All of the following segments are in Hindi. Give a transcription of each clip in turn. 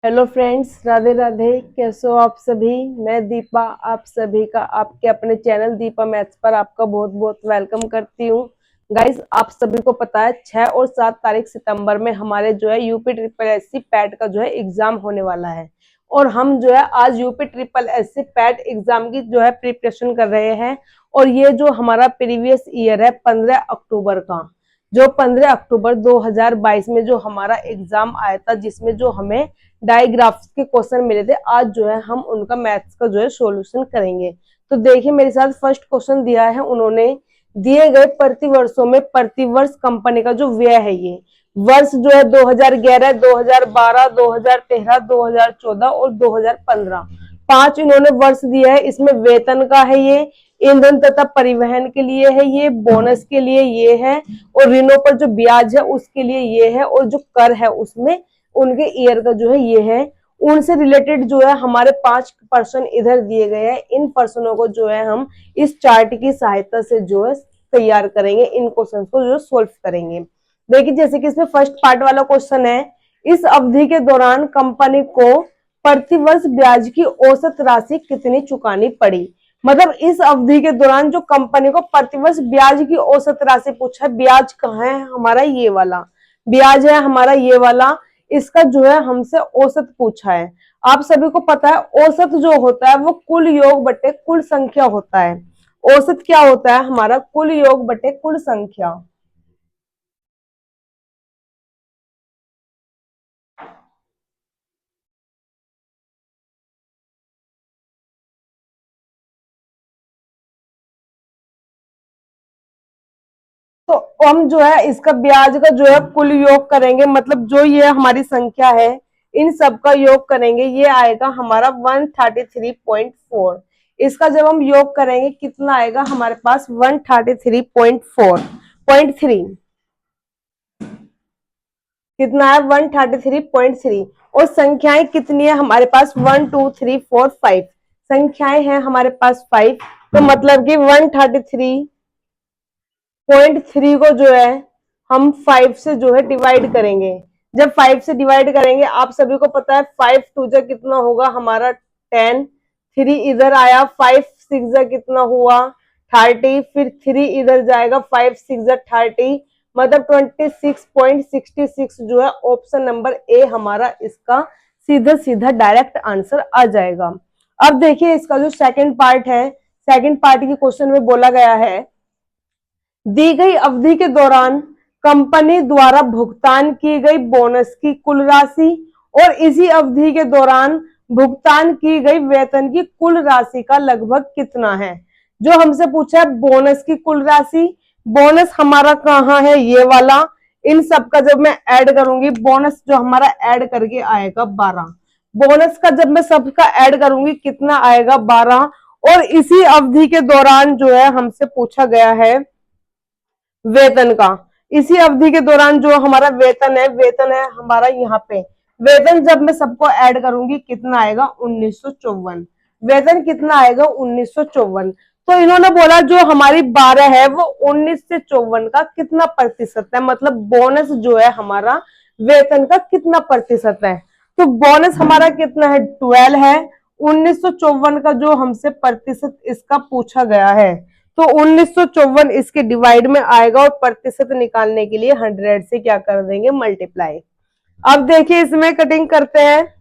Hello friends, Radhe Radhe. कैसे हो आप सभी। मैं दीपा आप सभी का आपके अपने चैनल दीपा मैथ्स पर आपका बहुत बहुत वेलकम करती हूँ। गाइस, आप सभी को पता है 6 और 7 तारीख सितंबर में हमारे जो है यूपी ट्रिपल एससी पैट का जो है एग्जाम होने वाला है। और हम जो है आज UP triple SC PAT exam की जो है प्रिपरेशन कर रहे हैं। और ये जो हमारा प्रीवियस ईयर है 15 अक्टूबर का, जो 15 अक्टूबर 2022 में जो हमारा एग्जाम आया था, जिसमें जो हमें डायग्राफ्स के क्वेश्चन मिले थे, आज जो है हम उनका मैथ्स का जो है सॉल्यूशन करेंगे। तो देखिए, मेरे साथ फर्स्ट क्वेश्चन दिया है उन्होंने, दिए गए प्रतिवर्षों में प्रतिवर्ष कंपनी का जो व्यय है, ये वर्ष जो है 2011, 2012, 2013, 2014 और 2015, 5 इन्होंने वर्ष दिया है। इसमें वेतन का है, ये ईंधन तथा परिवहन के लिए है, ये बोनस के लिए ये है, और ऋणों पर जो ब्याज है उसके लिए ये है, और जो कर है उसमें उनके ईयर का जो है ये है। उनसे रिलेटेड जो है हमारे 5% इधर दिए गए हैं। इन पर्सनों को जो है हम इस चार्ट की सहायता से जो है तैयार करेंगे, इन क्वेश्चन को जो सॉल्व करेंगे। देखिए, जैसे कि इसमें फर्स्ट पार्ट वाला क्वेश्चन है, इस अवधि के दौरान कंपनी को प्रतिवर्ष ब्याज की औसत राशि कितनी चुकानी पड़ी। मतलब इस अवधि के दौरान जो कंपनी को प्रतिवर्ष ब्याज की औसत राशि पूछा है, ब्याज कहाँ है हमारा, ये वाला ब्याज है हमारा, ये वाला। इसका जो है हमसे औसत पूछा है। आप सभी को पता है औसत जो होता है वो कुल योग बटे कुल संख्या होता है। औसत क्या होता है हमारा, कुल योग बटे कुल संख्या। तो हम जो है इसका ब्याज का जो है कुल योग करेंगे, मतलब जो ये हमारी संख्या है इन सब का योग करेंगे, ये आएगा हमारा 133.4। इसका जब हम योग करेंगे कितना आएगा हमारे पास, 133.4.3। कितना है, 133.3। और संख्याएं कितनी है हमारे पास, 1 2 3 4 5 संख्याएं हैं हमारे पास 5। तो मतलब कि 133.3 को जो है हम 5 से जो है डिवाइड करेंगे। जब 5 से डिवाइड करेंगे, आप सभी को पता है 5 टू जा कितना होगा हमारा 10, 3 इधर आया, 5 6 जा कितना हुआ 30, फिर 3 इधर जाएगा, 5 6 जा 30, मतलब 26.66 जो है ऑप्शन नंबर ए हमारा इसका सीधा सीधा डायरेक्ट आंसर आ जाएगा। अब देखिए इसका जो सेकंड पार्ट है, सेकंड पार्ट के क्वेश्चन में बोला गया है, दी गई अवधि के दौरान कंपनी द्वारा भुगतान की गई बोनस की कुल राशि और इसी अवधि के दौरान भुगतान की गई वेतन की कुल राशि का लगभग कितना है। जो हमसे पूछा है बोनस की कुल राशि, बोनस हमारा कहाँ है, ये वाला। इन सब का जब मैं ऐड करूंगी, बोनस जो हमारा ऐड करके आएगा 12। बोनस का जब मैं सबका ऐड करूंगी कितना आएगा 12। और इसी अवधि के दौरान जो है हमसे पूछा गया है वेतन का। इसी अवधि के दौरान जो हमारा वेतन है, वेतन है हमारा यहाँ पे। वेतन जब मैं सबको ऐड करूंगी कितना आएगा 1954। वेतन कितना आएगा 1954। तो इन्होंने बोला जो हमारी 12 है वो 19 से 54 का कितना प्रतिशत है, मतलब बोनस जो है हमारा वेतन का कितना प्रतिशत है। तो बोनस हमारा कितना है 12 है। 1954 का जो हमसे प्रतिशत इसका पूछा गया है, तो 1954 इसके डिवाइड में आएगा और प्रतिशत निकालने के लिए 100 से क्या कर देंगे, मल्टीप्लाई। अब देखिए इसमें कटिंग करते हैं,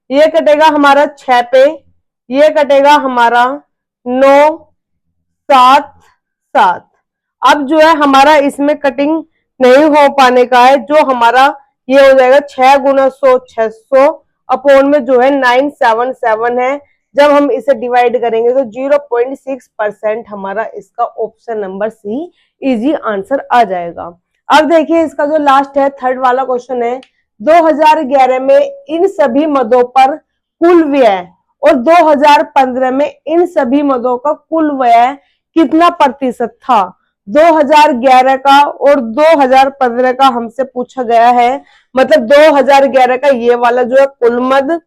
ये कटेगा हमारा 6 पे, ये कटेगा हमारा 9 7 7। अब जो है हमारा इसमें कटिंग नहीं हो पाने का है, जो हमारा ये हो जाएगा 6 गुना 100 600 अपोन में जो है 977 है। जब हम इसे डिवाइड करेंगे तो 0.6% हमारा इसका option number C easy answer आ जाएगा। अब देखिए इसका जो लास्ट है थर्ड वाला क्वेश्चन है, 2011 में इन सभी मदों पर कुल व्यय और 2015 में इन सभी मदों का कुल व्यय कितना प्रतिशत था। 2011 का और 2015 का हमसे पूछा गया है, मतलब 2011 का ये वाला जो है कुल मद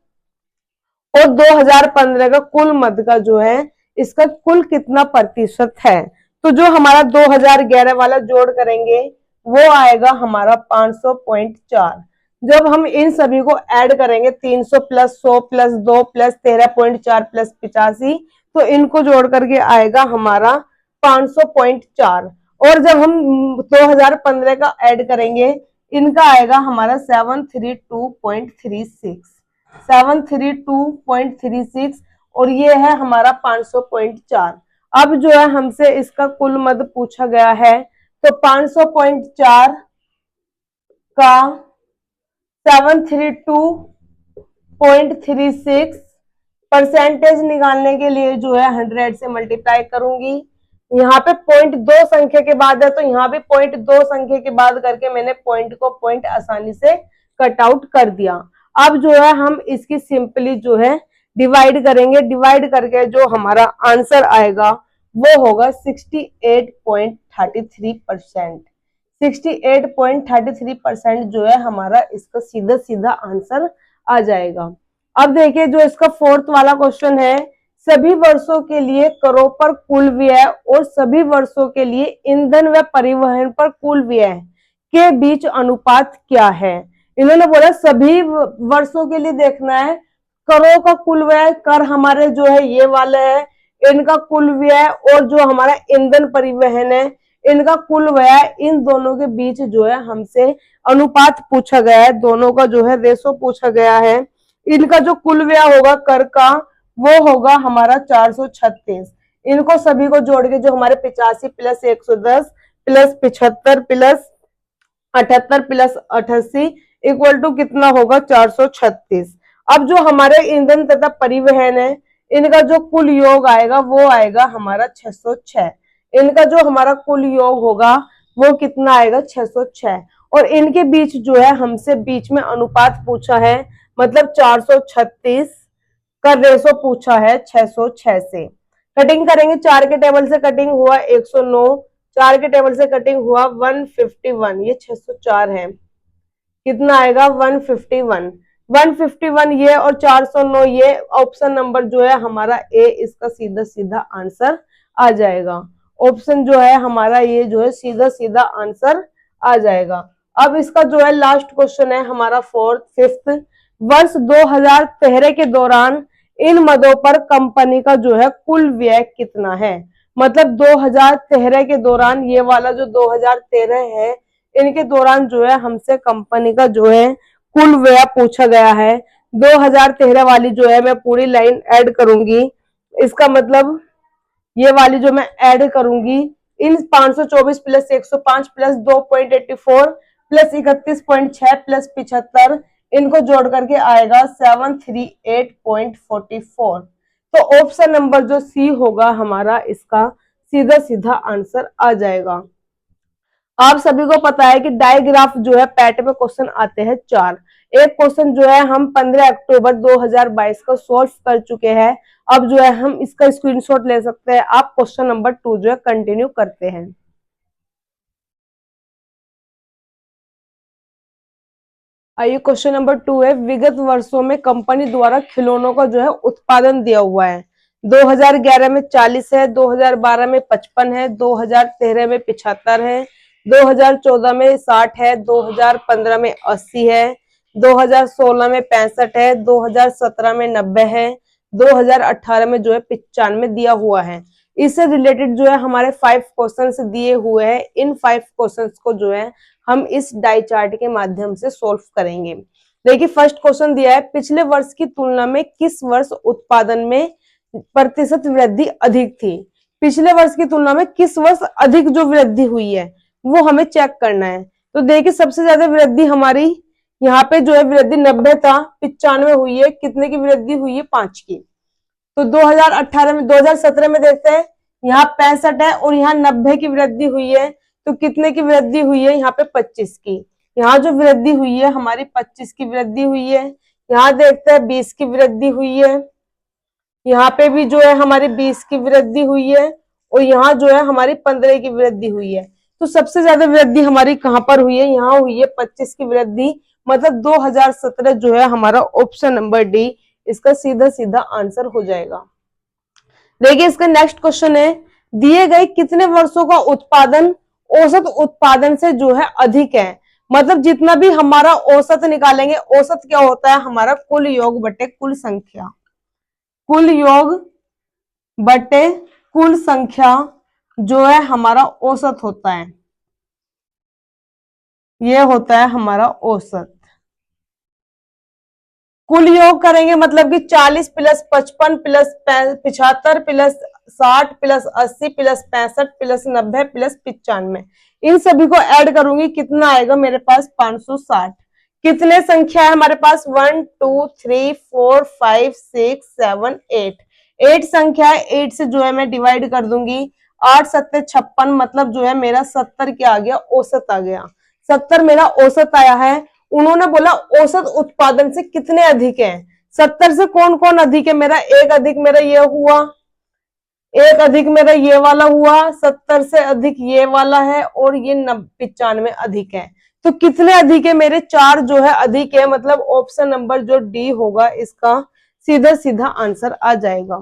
और 2015 का कुल मद का जो है इसका कुल कितना प्रतिशत है। तो जो हमारा 2011 वाला जोड़ करेंगे वो आएगा हमारा 500.4। जब हम इन सभी को ऐड करेंगे 300 प्लस 100 प्लस 2 प्लस 13.4 प्लस 85, तो इनको जोड़ करके आएगा हमारा 500.4। और जब हम 2015 का ऐड करेंगे, इनका आएगा हमारा 732.36, 732.36, और ये है हमारा 500.4। अब जो है हमसे इसका कुल मद पूछा गया है, तो 500.4 का 732.36 परसेंटेज निकालने के लिए जो है 100 से मल्टीप्लाई करूंगी। यहाँ पे पॉइंट 2 संख्या के बाद है, तो यहाँ भी पॉइंट 2 संख्या के बाद करके मैंने पॉइंट को पॉइंट आसानी से कट आउट कर दिया। अब जो है हम इसकी सिंपली जो है डिवाइड करेंगे, डिवाइड करके जो हमारा आंसर आएगा वो होगा 68.33%। 68.33% जो है हमारा इसका सीधा सीधा आंसर आ जाएगा। अब देखिए जो इसका फोर्थ वाला क्वेश्चन है, सभी वर्षों के लिए करों पर कुल व्यय और सभी वर्षों के लिए ईंधन व परिवहन पर कुल व्यय के बीच अनुपात क्या है। इन्होंने बोला सभी वर्षों के लिए देखना है, करों का कुल व्यय, कर हमारे जो है ये वाले है, इनका कुल व्यय और जो हमारा ईंधन परिवहन है इनका कुल व्यय, इन दोनों के बीच जो है हमसे अनुपात पूछा गया है, दोनों का जो है रेशो पूछा गया है। इनका जो कुल व्यय होगा कर का वो होगा हमारा 436। इनको सभी को जोड़ के जो हमारे 85 plus 110 plus 75 plus 78 plus 88 equal to कितना होगा 436। अब जो हमारे ईंधन तथा परिवहन है इनका जो कुल योग आएगा वो आएगा हमारा 606। इनका जो हमारा कुल योग होगा वो कितना आएगा 606। और इनके बीच जो है हमसे बीच में अनुपात पूछा है, मतलब 436 का रेशो पूछा है 606 से। कटिंग करेंगे, 4 के टेबल से कटिंग हुआ 109, 4 के टेबल से कटिंग हुआ 151, ये 604 है, कितना आएगा 151, 151 ये और 409 ये, ऑप्शन नंबर जो है हमारा ए इसका सीधा सीधा आंसर आ जाएगा। ऑप्शन जो है हमारा ये जो है सीधा सीधा आंसर आ जाएगा। अब इसका जो है लास्ट क्वेश्चन है हमारा फिफ्थ, वर्ष 2013 के दौरान इन मदों पर कंपनी का जो है कुल व्यय कितना है। मतलब 2013 के दौरान, ये वाला जो 2013 है इनके दौरान जो है हमसे कंपनी का जो है कुल व्यय पूछा गया है। 2013 वाली जो है मैं पूरी लाइन ऐड करूंगी, इसका मतलब ये वाली जो मैं ऐड करूंगी, इन 524 प्लस 105 प्लस 2.84 प्लस 31.6 प्लस 75, इनको जोड़ करके आएगा 738.44। तो ऑप्शन नंबर जो सी होगा हमारा इसका सीधा सीधा आंसर आ जाएगा। आप सभी को पता है कि डायग्राफ जो है पैट में क्वेश्चन आते हैं 4। एक क्वेश्चन जो है हम 15 अक्टूबर 2022 को सॉल्व कर चुके हैं। अब जो है हम इसका स्क्रीनशॉट ले सकते हैं। आप क्वेश्चन नंबर 2 जो है कंटिन्यू करते हैं। आइए क्वेश्चन नंबर 2 है, विगत वर्षों में कंपनी द्वारा खिलौनों का जो है उत्पादन दिया हुआ है। 2011 में 40 है, 2012 में 55 है, 2013 में 75 है, 2014 में 60 है, 2015 में 80 है, 2016 में 65 है, 2017 में 90 है, 2018 में जो है 95 दिया हुआ है। इससे रिलेटेड जो है हमारे 5 क्वेश्चंस दिए हुए हैं। इन 5 क्वेश्चंस को जो है हम इस डाई चार्ट के माध्यम से सॉल्व करेंगे। देखिए फर्स्ट क्वेश्चन दिया है, पिछले वर्ष की तुलना में किस वर्ष उत्पादन में प्रतिशत वृद्धि अधिक थी। पिछले वर्ष की तुलना में किस वर्ष अधिक जो वृद्धि हुई है वो हमें चेक करना है। तो देखिए सबसे ज्यादा वृद्धि हमारी यहाँ पे जो है वृद्धि 90 था, 95 हुई है, कितने की वृद्धि हुई है 5 की। तो 2018 में 2017 में देखते हैं, यहाँ 65 है और यहाँ 90 की वृद्धि हुई है, तो कितने की वृद्धि हुई है यहाँ पे 25 की। यहाँ जो वृद्धि हुई है हमारी 25 की वृद्धि हुई है। यहाँ देखते हैं 20 की वृद्धि हुई है, यहाँ पे भी जो है हमारी 20 की वृद्धि हुई है और यहाँ जो है हमारी 15 की वृद्धि हुई है। तो सबसे ज्यादा वृद्धि हमारी कहाँ पर हुई है, यहाँ हुई है 25 की वृद्धि, मतलब 2017 जो है हमारा ऑप्शन नंबर डी इसका सीधा सीधा आंसर हो जाएगा। देखिए इसका नेक्स्ट क्वेश्चन है, दिए गए कितने वर्षों का उत्पादन औसत उत्पादन से जो है अधिक है। मतलब जितना भी हमारा औसत निकालेंगे, औसत क्या होता है हमारा कुल योग बटे कुल संख्या, कुल योग बटे कुल संख्या जो है हमारा औसत होता है, ये होता है हमारा औसत। कुल योग करेंगे मतलब कि 40 plus 55 plus 75 plus 60 plus 80 plus 65 plus 90 plus 95, इन सभी को ऐड करूंगी, कितना आएगा मेरे पास 560। कितने संख्या है हमारे पास 1 2 3 4 5 6 7 8, 8 संख्या है, 8 से जो है मैं डिवाइड कर दूंगी, 8 सत्ते 56, मतलब जो है मेरा 70 क्या आ गया, औसत आ गया, 70 मेरा औसत आया है। उन्होंने बोला औसत उत्पादन से कितने अधिक है, 70 से कौन कौन अधिक है मेरा, एक अधिक मेरा ये हुआ, एक अधिक मेरा ये वाला हुआ, 70 से अधिक ये वाला है, और ये 95 अधिक है। तो कितने अधिक है मेरे, 4 जो है अधिक है, मतलब ऑप्शन नंबर जो डी होगा इसका सीधा सीधा आंसर आ जाएगा।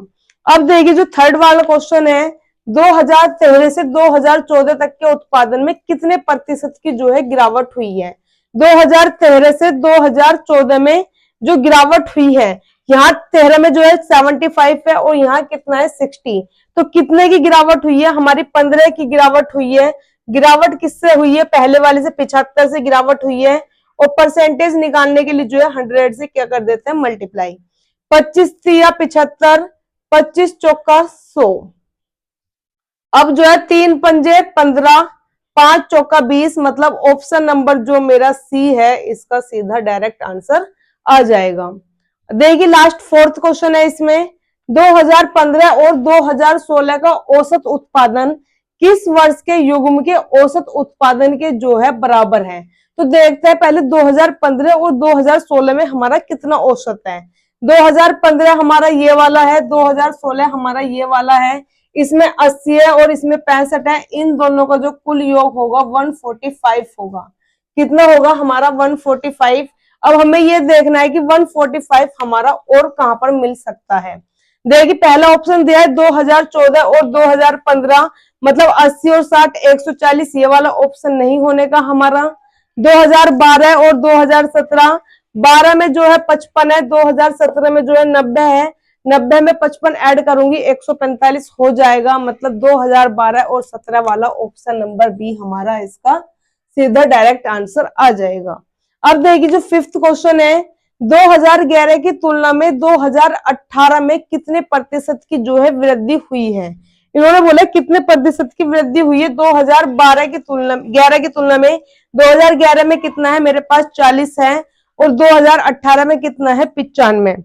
अब देखिए जो थर्ड वाला क्वेश्चन है, 2013 से 2014 तक के उत्पादन में कितने प्रतिशत की जो है गिरावट हुई है। 2013 से 2014 में जो गिरावट हुई है, यहाँ 13 में जो है 75 है और यहाँ कितना है 60, तो कितने की गिरावट हुई है हमारी, 15 की गिरावट हुई है। गिरावट किससे हुई है, पहले वाले से 75 से गिरावट हुई है, और परसेंटेज निकालने के लिए जो है 100 से क्या कर देते हैं मल्टीप्लाई, 25 या 75, 25 चौका 100, अब जो है 3 पंजे 15, 5 चौका 20, मतलब ऑप्शन नंबर जो मेरा सी है इसका सीधा डायरेक्ट आंसर आ जाएगा। देखिए लास्ट फोर्थ क्वेश्चन है इसमें, 2015 और 2016 का औसत उत्पादन किस वर्ष के युग्म के औसत उत्पादन के जो है बराबर है। तो देखते हैं पहले 2015 और 2016 में हमारा कितना औसत है। 2015 हमारा ये वाला है, 2016 हमारा ये वाला है, इसमें 80 है और इसमें 65 है, इन दोनों का जो कुल योग होगा 145 होगा। कितना होगा हमारा 145। अब हमें ये देखना है कि 145 हमारा और कहां पर मिल सकता है। देखिए पहला ऑप्शन दिया है 2014 और 2015, मतलब 80 और 60 140, ये वाला ऑप्शन नहीं होने का हमारा। 2012 और 2017, 12 में जो है 55 है, 2017 में जो है 90 है, 90 में 55 ऐड करूंगी 145 हो जाएगा, मतलब 2012 और 17 वाला ऑप्शन नंबर बी हमारा इसका सीधा डायरेक्ट आंसर आ जाएगा। अब देखिए जो फिफ्थ क्वेश्चन है, 2011 की तुलना में 2018 में कितने प्रतिशत की जो है वृद्धि हुई है। इन्होंने बोला कितने प्रतिशत की वृद्धि हुई है 2012 की तुलना 11 की तुलना में। 2011 में कितना है मेरे पास 40 है, और 2018 में कितना है 95।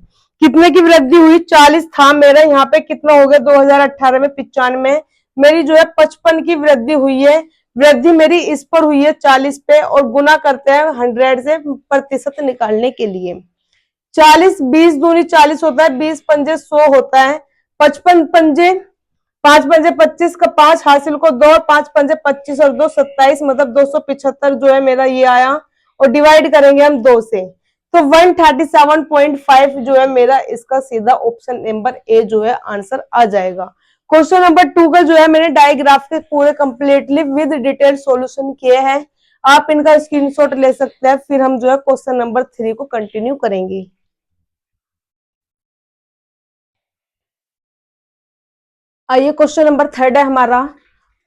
कितने की वृद्धि हुई, 40 था मेरा, यहाँ पे कितना हो गया 2018 में 95, मेरी जो है 55 की वृद्धि हुई है। वृद्धि मेरी इस पर हुई है 40 पे, और गुना करते हैं 100 से प्रतिशत निकालने के लिए। 40 20 दूनी 40 होता है, 20 पंजे 100 होता है, 55 पंजे 5 पंजे 25 का 5 हासिल को 2, 5 पंजे 25 और 2 27, मतलब 275 जो है मेरा ये आया, और डिवाइड करेंगे हम 2 से, तो 137.5 जो है मेरा इसका सीधा ऑप्शन नंबर ए जो है आंसर आ जाएगा। क्वेश्चन नंबर 2 का जो है मैंने डायग्राफ के पूरे कंप्लीटली विद डिटेल सॉल्यूशन किए हैं, आप इनका स्क्रीनशॉट ले सकते हैं, फिर हम जो है क्वेश्चन नंबर 3 को कंटिन्यू करेंगे। आइए क्वेश्चन नंबर 3 है हमारा,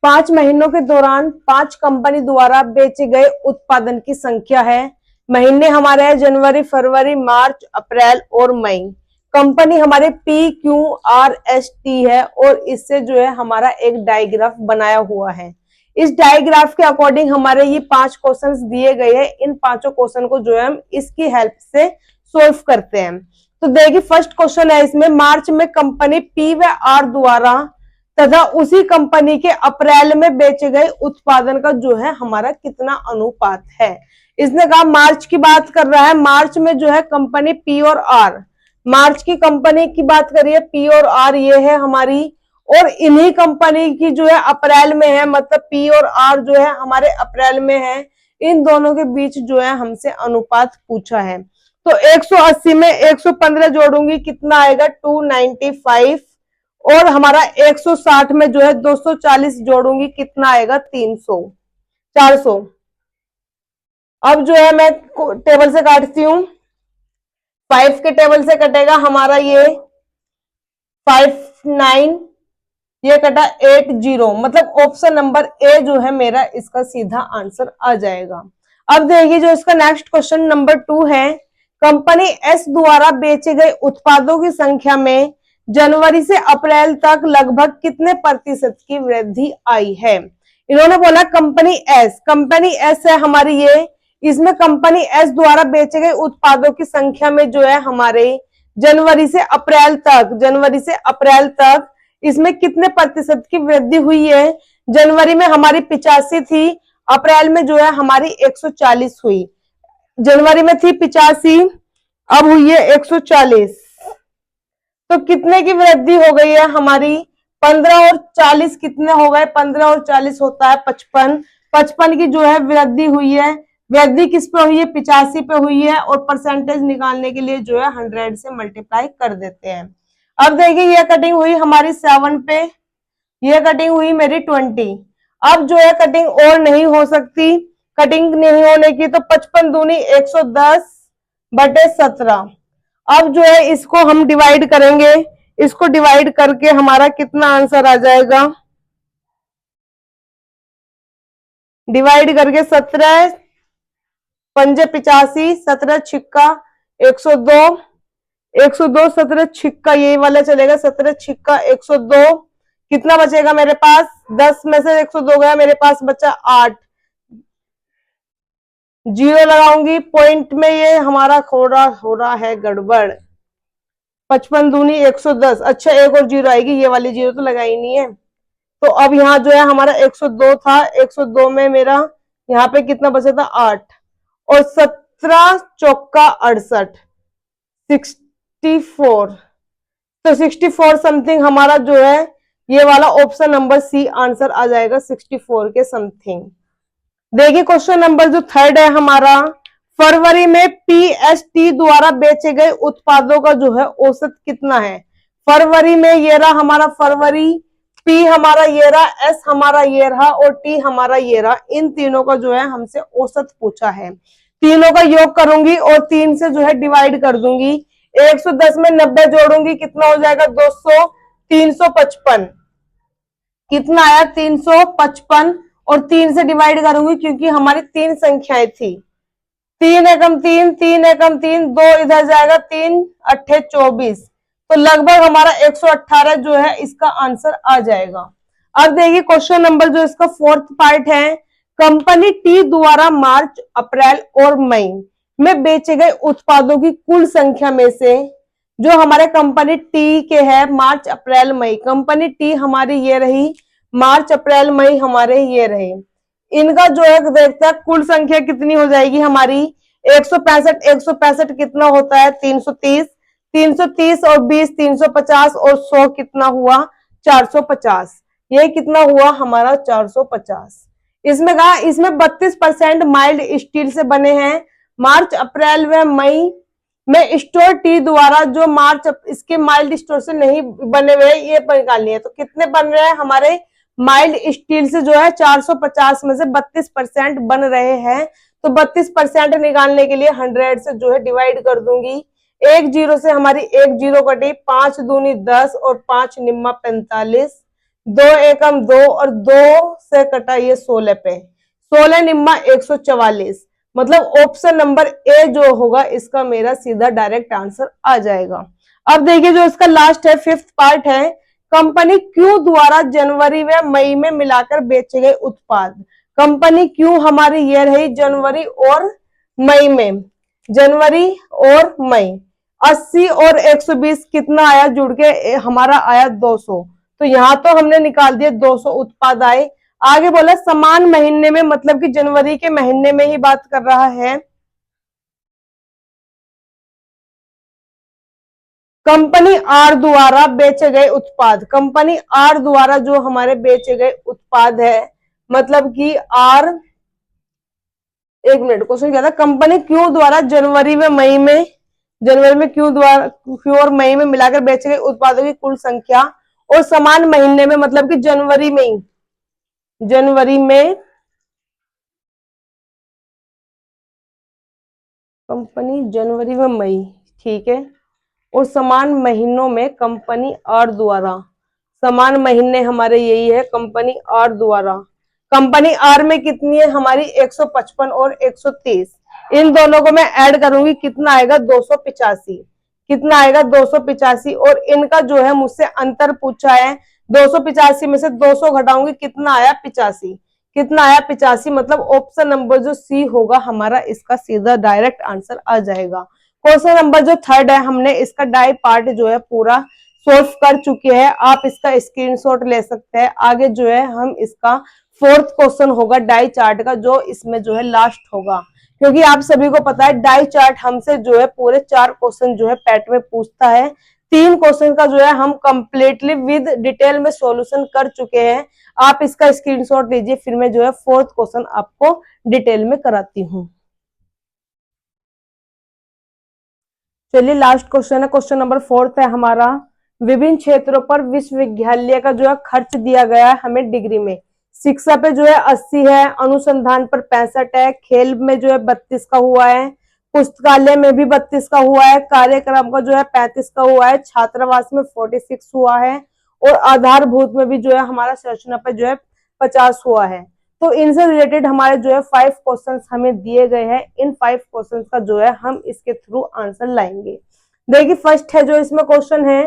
5 महीनों के दौरान 5 कंपनी द्वारा बेचे गए उत्पादन की संख्या है। महीने हमारे हैं जनवरी फरवरी मार्च अप्रैल और मई। कंपनी हमारे PQRST है, और इससे जो है हमारा एक डायग्राफ बनाया हुआ है। इस डायग्राफ के अकॉर्डिंग हमारे ये 5 क्वेश्चंस दिए गए हैं, इन 5 क्वेश्चन को जो है हम इसकी हेल्प से सोल्व करते हैं। तो देखिए फर्स्ट क्वेश्चन है इसमें, मार्च में कंपनी P व R द्वारा तथा उसी कंपनी के अप्रैल में बेचे गए उत्पादन का जो है हमारा कितना अनुपात है। इसने कहा मार्च की बात कर रहा है, मार्च में जो है कंपनी P और R, मार्च की कंपनी की बात करिए P और R ये है हमारी, और इन्हीं कंपनी की जो है अप्रैल में है, मतलब P और R जो है हमारे अप्रैल में है, इन दोनों के बीच जो है हमसे अनुपात पूछा है। तो 180 में 115 जोड़ूंगी, कितना आएगा 295, और हमारा 160 में जो है 240 जोड़ूंगी, कितना आएगा 300 400। अब जो है मैं टेबल से काटती हूँ। 5 के टेबल से कटेगा हमारा ये 59, ये कटा 80, मतलब ऑप्शन नंबर ए जो है मेरा इसका सीधा आंसर आ जाएगा। अब देखिए जो इसका नेक्स्ट क्वेश्चन नंबर 2 है, कंपनी एस द्वारा बेचे गए उत्पादों की संख्या में जनवरी से अप्रैल तक लगभग कितने प्रतिशत की वृद्धि आई है। इन्होंने बोला कंपनी एस है हमारी ये, इसमें कंपनी एस द्वारा बेचे गए उत्पादों की संख्या में जो है हमारे जनवरी से अप्रैल तक इसमें कितने प्रतिशत की वृद्धि हुई है। जनवरी में हमारी 85 थी, अप्रैल में जो है हमारी 140 हुई। जनवरी में थी 85, अब हुई है 140, तो कितने की वृद्धि हो गई है हमारी। 15 और 40 कितने हो गए, 15 और 40 होता है 55। 55 की जो है वृद्धि हुई है। वृद्धि किस पे हुई है, 85 पे हुई है, और परसेंटेज निकालने के लिए जो है 100 से मल्टीप्लाई कर देते हैं। अब देखिए ये कटिंग हुई हमारी 7 पे, ये कटिंग हुई मेरी 20। अब जो है कटिंग और नहीं हो सकती, कटिंग नहीं होने की, तो 55 दूनी 110/17। अब जो है इसको हम डिवाइड करेंगे, इसको डिवाइड करके हमारा कितना आंसर आ जाएगा, डिवाइड करके 17 पंजे 85, 17 छिक्का 102, 102 17 छिक्का यही वाला चलेगा, 17 छिक्का 102। कितना बचेगा मेरे पास, 10 में से 102 गया, मेरे पास बचा 8। जीरो लगाऊंगी पॉइंट में, ये हमारा हो रहा है गड़बड़। 55 दूनी 110, अच्छा एक और जीरो आएगी, ये वाली जीरो तो लगाई नहीं है। तो अब यहाँ जो है हमारा 102 था, 102 में मेरा यहाँ पे कितना बचा था 8, और 17 चौका 68, 64। तो 64 समथिंग हमारा जो है ये वाला ऑप्शन नंबर सी आंसर आ जाएगा, 64 के समथिंग। देखिए क्वेश्चन नंबर जो 3 है हमारा, फरवरी में पीएसटी द्वारा बेचे गए उत्पादों का जो है औसत कितना है। फरवरी में ये रहा हमारा फरवरी, पी हमारा ये रहा, एस हमारा ये रहा, और टी हमारा ये रहा। इन तीनों का जो है हमसे औसत पूछा है। तीनों का योग करूंगी और 3 से जो है डिवाइड कर दूंगी। 110 में 90 जोड़ूंगी, कितना हो जाएगा 200, 355। कितना आया 355, और 3 से डिवाइड करूंगी क्योंकि हमारी 3 संख्याएं थी। 3 एकम 3, 3 एकम 3, 2 इधर जाएगा, 3 अट्ठे 24, तो लगभग हमारा 118 जो है इसका आंसर आ जाएगा। अब देखिए क्वेश्चन नंबर जो इसका 4th पार्ट है, कंपनी टी द्वारा मार्च अप्रैल और मई में बेचे गए उत्पादों की कुल संख्या में से जो हमारे कंपनी टी के है मार्च अप्रैल मई, कंपनी टी हमारी ये रही, मार्च अप्रैल मई हमारे ये रहे, इनका जो है देखता है कुल संख्या कितनी हो जाएगी हमारी। 165 कितना होता है 330, 330 और 20 350, और 100 कितना हुआ 450, ये कितना हुआ हमारा 450। इसमें कहा इसमें 32% माइल्ड स्टील से बने हैं। मार्च अप्रैल व मई में स्टोर टी द्वारा जो मार्च इसके माइल्ड स्टोर से नहीं बने हुए ये निकालनी है, तो कितने बन रहे हैं हमारे माइल्ड स्टील से जो है 450 में से 32% बन रहे हैं। तो 32% निकालने के लिए 100 से जो है डिवाइड कर दूंगी। एक जीरो से हमारी एक जीरो कटी, 5 दूनी 10 और 5 निम्मा 45, 2 एकम 2 और 2 से कटा ये 16 पे, 16 निम्मा 144, मतलब ऑप्शन नंबर ए जो होगा इसका मेरा सीधा डायरेक्ट आंसर आ जाएगा। अब देखिए जो इसका लास्ट है 5th पार्ट है, कंपनी क्यू द्वारा जनवरी व मई में मिलाकर बेचे गए उत्पाद। कंपनी क्यू हमारी ये रही जनवरी और मई में, जनवरी और मई, 80 और 120 कितना आया जुड़ के हमारा आया 200, तो यहां तो हमने निकाल दिया 200 उत्पाद आए। आगे बोला समान महीने में, मतलब कि जनवरी के महीने में ही बात कर रहा है। कंपनी आर द्वारा बेचे गए उत्पाद, कंपनी आर द्वारा जो हमारे बेचे गए उत्पाद है, मतलब कि आर, एक मिनट क्वेश्चन क्या था, कंपनी क्यू द्वारा जनवरी में मई में, जनवरी में क्यू और मई में मिलाकर बेचे गए उत्पादों की कुल संख्या, और समान महीने में मतलब कि जनवरी में कंपनी जनवरी में मई, ठीक है, और समान महीनों में कंपनी आर द्वारा, समान महीने हमारे यही है कंपनी आर द्वारा। कंपनी आर में कितनी है हमारी 155 और 130, इन दोनों को मैं ऐड करूंगी, कितना आएगा 285, कितना आएगा 285, और इनका जो है मुझसे अंतर पूछा है, 285 में से 200 घटाऊंगी, कितना आया 85, कितना आया 85, मतलब ऑप्शन नंबर जो सी होगा हमारा इसका सीधा डायरेक्ट आंसर आ जाएगा। क्वेश्चन नंबर जो थर्ड है, हमने इसका डाई पार्ट जो है पूरा सोल्व कर चुके हैं, आप इसका स्क्रीनशॉट ले सकते हैं। आगे जो है हम इसका फोर्थ क्वेश्चन होगा डाई चार्ट का, जो इसमें जो है लास्ट होगा, क्योंकि आप सभी को पता है डाई चार्ट हमसे जो है पूरे 4 क्वेश्चन जो है पैट में पूछता है। 3 क्वेश्चन का जो है हम कंप्लीटली विद डिटेल में सॉल्यूशन कर चुके हैं। आप इसका स्क्रीनशॉट लीजिए, फिर मैं जो है फोर्थ क्वेश्चन आपको डिटेल में कराती हूँ। चलिए लास्ट क्वेश्चन है, क्वेश्चन नंबर फोर्थ है हमारा, विभिन्न क्षेत्रों पर विश्वविद्यालय का जो है खर्च दिया गया है हमें डिग्री में। शिक्षा पे जो है 80 है, अनुसंधान पर 65 है, खेल में जो है 32 का हुआ है, पुस्तकालय में भी 32 का हुआ है, कार्यक्रम का जो है 35 का हुआ है, छात्रावास में 46 हुआ है, और आधारभूत में भी जो है हमारा संरचना पे जो है 50 हुआ है। तो इनसे रिलेटेड हमारे जो है 5 क्वेश्चंस हमें दिए गए हैं, इन 5 क्वेश्चंस का जो है हम इसके थ्रू आंसर लाएंगे। देखिए फर्स्ट है जो इसमें क्वेश्चन है,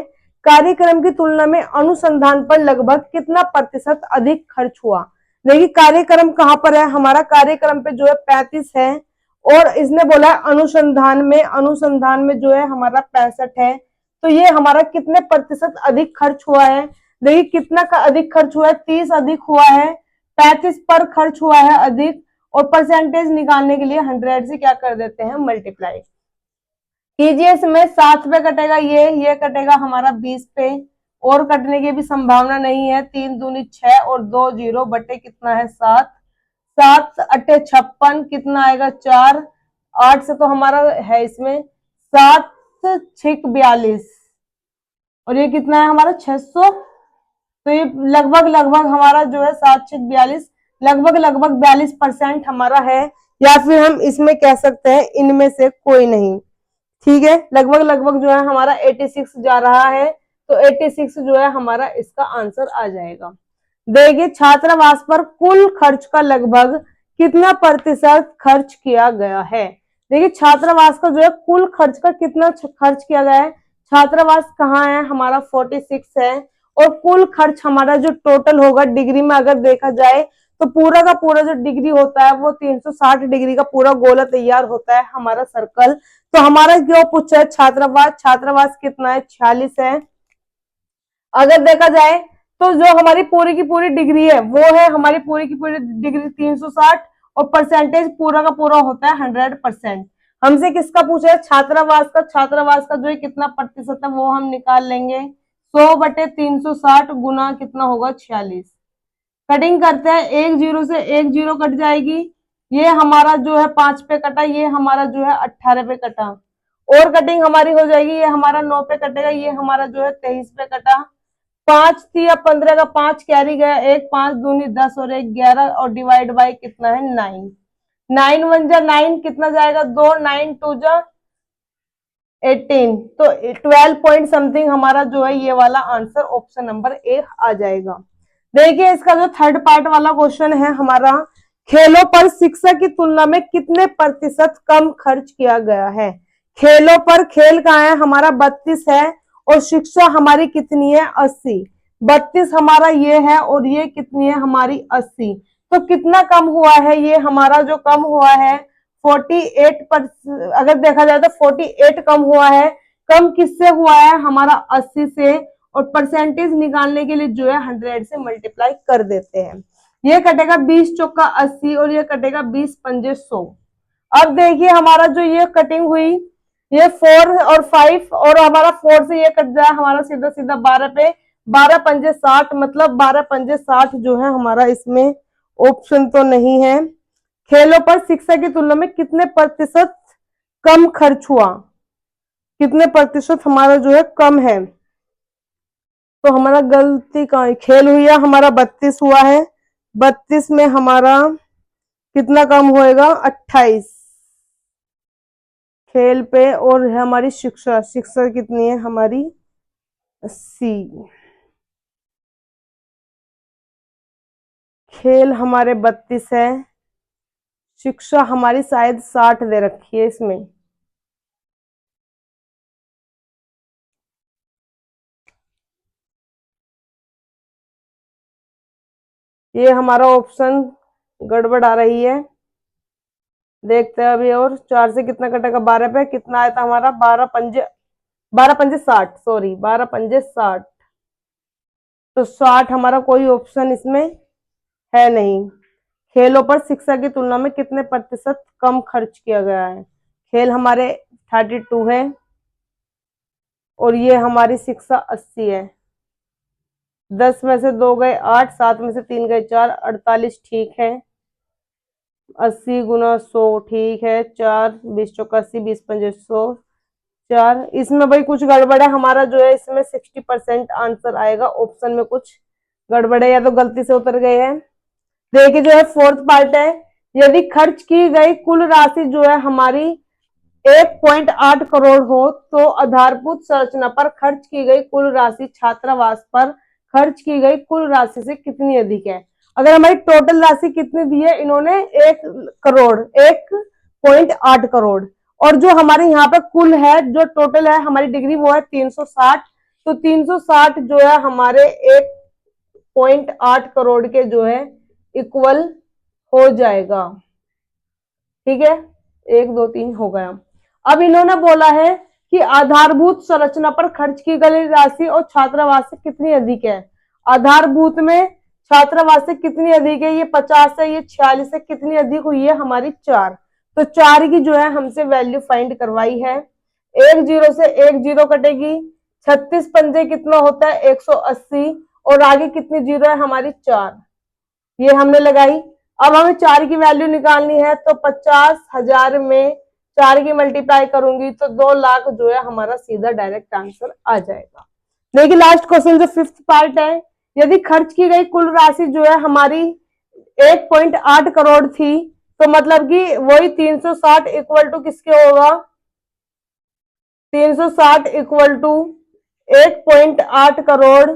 कार्यक्रम की तुलना में अनुसंधान पर लगभग कितना प्रतिशत अधिक खर्च हुआ। देखिए कार्यक्रम कहां पर है, हमारा कार्यक्रम पे जो है 35 है, और इसने बोला है अनुसंधान में जो है हमारा 65 है, तो ये हमारा कितने प्रतिशत अधिक खर्च हुआ है। देखिए कितना का अधिक खर्च हुआ है, 30 अधिक हुआ है, 35 पर खर्च हुआ है अधिक, और परसेंटेज निकालने के लिए 100 से क्या कर देते हैं मल्टीप्लाई कीजिए। इसमें 7 पे कटेगा, ये कटेगा हमारा 20 पे, और कटने की भी संभावना नहीं है, 3 दूनी 6 और 2 0 बटे कितना है 7, 7 अट्ठे 56, कितना आएगा 4, 8 से तो हमारा है इसमें 7 6 42, और ये कितना है हमारा 600, तो ये लगभग हमारा जो है 7 6 42, लगभग 42% हमारा है, या फिर हम इसमें कह सकते हैं इनमें से कोई नहीं, ठीक है, लगभग जो है हमारा 86 जा रहा है, तो 86 जो है हमारा इसका आंसर आ जाएगा। देखिए छात्रावास पर कुल खर्च का लगभग कितना प्रतिशत खर्च किया गया है। देखिए छात्रावास का जो है कुल खर्च का कितना खर्च किया गया है, छात्रावास कहाँ है हमारा 46 है, और कुल खर्च हमारा जो टोटल होगा डिग्री में अगर देखा जाए तो पूरा का पूरा जो डिग्री होता है वो 360 डिग्री का पूरा गोला तैयार होता है हमारा सर्कल। तो हमारा क्यों पूछा है छात्रावास कितना है 46 है। अगर देखा जाए तो जो हमारी पूरी की पूरी डिग्री है वो है हमारी पूरी की पूरी डिग्री 360, और परसेंटेज पूरा का पूरा होता है 100%। हमसे किसका पूछा है छात्रावास का जो है कितना प्रतिशत है वो हम निकाल लेंगे, 100 बटे 360 गुना कितना होगा 46, कटिंग करते हैं, 1 0 से 1 0 कट जाएगी, ये हमारा जो है 5 पे कटा, ये हमारा जो है 18 पे कटा, और कटिंग हमारी हो जाएगी, ये हमारा 9 पे कटेगा, ये हमारा जो है 23 पे कटा, 5 थी या 15 का 5 कैरी गया, 1 5 दूनी 10 और 1 11, और डिवाइड बाय कितना है 9, 9 1 जा 9, कितना जाएगा 2, 9 2 जा 18, तो 12 पॉइंट समथिंग हमारा जो है ये वाला आंसर ऑप्शन नंबर ए आ जाएगा। देखिए इसका जो थर्ड पार्ट वाला क्वेश्चन है हमारा, खेलों पर शिक्षा की तुलना में कितने प्रतिशत कम खर्च किया गया है। खेलों पर, खेल कहाँ है हमारा 32 है, और शिक्षा हमारी कितनी है 80, 32 हमारा ये है, और ये कितनी है हमारी 80, तो कितना कम हुआ है ये हमारा जो कम हुआ है 48 पर, अगर देखा जाए तो 48 कम हुआ है। कम किससे हुआ है हमारा 80 से, और परसेंटेज निकालने के लिए जो है 100 से मल्टीप्लाई कर देते हैं, ये कटेगा 20 चौका 80, और ये कटेगा 20 पंजे 100। अब देखिए हमारा जो ये कटिंग हुई, ये 4 और 5, और हमारा 4 से ये कट जाए हमारा सीधा सीधा 12 पे, 12 पंजे 60, मतलब 12 पंजे 60 जो है हमारा इसमें ऑप्शन तो नहीं है। खेलों पर शिक्षा की तुलना में कितने प्रतिशत कम खर्च हुआ, कितने प्रतिशत हमारा जो है कम है, तो हमारा गलती का खेल हुई है हमारा 32 हुआ है, 32 में हमारा कितना कम होएगा 28, खेल पे और हमारी शिक्षा, शिक्षा कितनी है हमारी 80। खेल हमारे 32 है, शिक्षा हमारी शायद 60 दे रखी है इसमें। ये हमारा ऑप्शन गड़बड़ आ रही है, देखते हैं अभी। और 4 से कितना कटेगा, 12 पे कितना आया था हमारा, 12 पंजे 60, सॉरी 12 पंजे 60। तो 60 हमारा कोई ऑप्शन इसमें है नहीं। खेलों पर शिक्षा की तुलना में कितने प्रतिशत कम खर्च किया गया है। खेल हमारे 32 है और ये हमारी शिक्षा 80 है। 10 में से 2 गए 8, 7 में से 3 गए 4, 48 ठीक है। 80 गुना 100 ठीक है, 4 20 चौका 80, 20 पंजे 100, 4। इसमें भाई कुछ गड़बड़ है हमारा जो है, इसमें 60% आंसर आएगा, ऑप्शन में कुछ गड़बड़ है या तो गलती से उतर गए हैं। देखिए जो है फोर्थ पार्ट है, यदि खर्च की गई कुल राशि जो है हमारी 1.8 करोड़ हो तो आधारभूत संरचना पर खर्च की गई कुल राशि छात्रावास पर खर्च की गई कुल राशि से कितनी अधिक है। अगर हमारी टोटल राशि कितनी दी है इन्होंने, 1.8 करोड़, और जो हमारे यहाँ पे कुल है जो टोटल है हमारी डिग्री वो है 360। तो 360 जो है हमारे 1.8 करोड़ के जो है इक्वल हो जाएगा। ठीक है, 1 2 3 हो गया। अब इन्होंने बोला है कि आधारभूत संरचना पर खर्च की गई राशि और छात्रावास से कितनी अधिक है। आधारभूत में छात्रावास से कितनी अधिक है, ये 50 है, ये 46 है, कितनी अधिक हुई है हमारी 4। तो 4 की जो है हमसे वैल्यू फाइंड करवाई है। 1 0 से 1 0 कटेगी, 36 पंजे कितना होता है 180, और आगे कितनी जीरो है हमारी 4, ये हमने लगाई। अब हमें 4 की वैल्यू निकालनी है, तो 50,000 में 4 की मल्टीप्लाई करूंगी तो 2 लाख जो है हमारा सीधा डायरेक्ट आंसर आ जाएगा। देखिए लास्ट क्वेश्चन जो फिफ्थ पार्ट है, यदि खर्च की गई कुल राशि जो है हमारी 1.8 करोड़ थी, तो मतलब कि वही 360 इक्वल टू किसके होगा, 360 इक्वल टू 1.8 करोड़,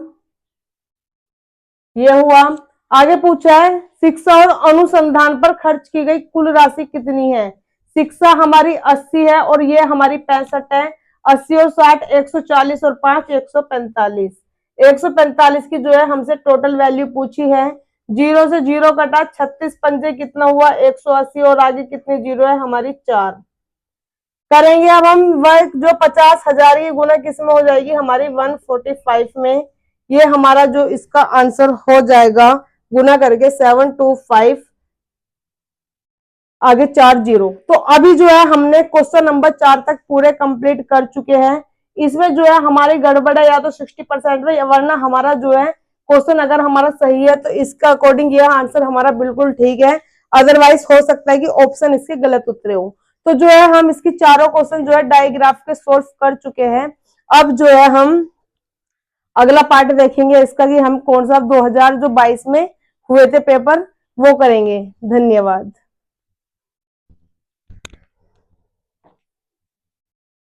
ये हुआ। आगे पूछा है शिक्षा और अनुसंधान पर खर्च की गई कुल राशि कितनी है। शिक्षा हमारी 80 है और ये हमारी 65 है। 80 और 60 140 और 5 145। 145 की जो है हमसे टोटल वैल्यू पूछी है। 0 से 0 कटा, 36 पंजे कितना हुआ 180, और आगे कितनी जीरो है हमारी 4। करेंगे अब हम वर्क जो 50,000 की गुना किस में हो जाएगी हमारी 145 में। ये हमारा जो इसका आंसर हो जाएगा गुना करके 725, आगे 4 0। तो अभी जो है हमने क्वेश्चन नंबर 4 तक पूरे कंप्लीट कर चुके हैं। इसमें जो है हमारी गड़बड़ है या तो 60% में, वरना हमारा जो है क्वेश्चन अगर हमारा सही है तो इसका अकॉर्डिंग यह आंसर हमारा बिल्कुल ठीक है। अदरवाइज हो सकता है कि ऑप्शन इसके गलत उतरे हो। तो जो है हम इसकी चारों क्वेश्चन जो है डायग्राफ के सोल्व कर चुके हैं। अब जो है हम अगला पार्ट देखेंगे इसका कि हम कौन सा 2022 में हुए थे पेपर वो करेंगे। धन्यवाद।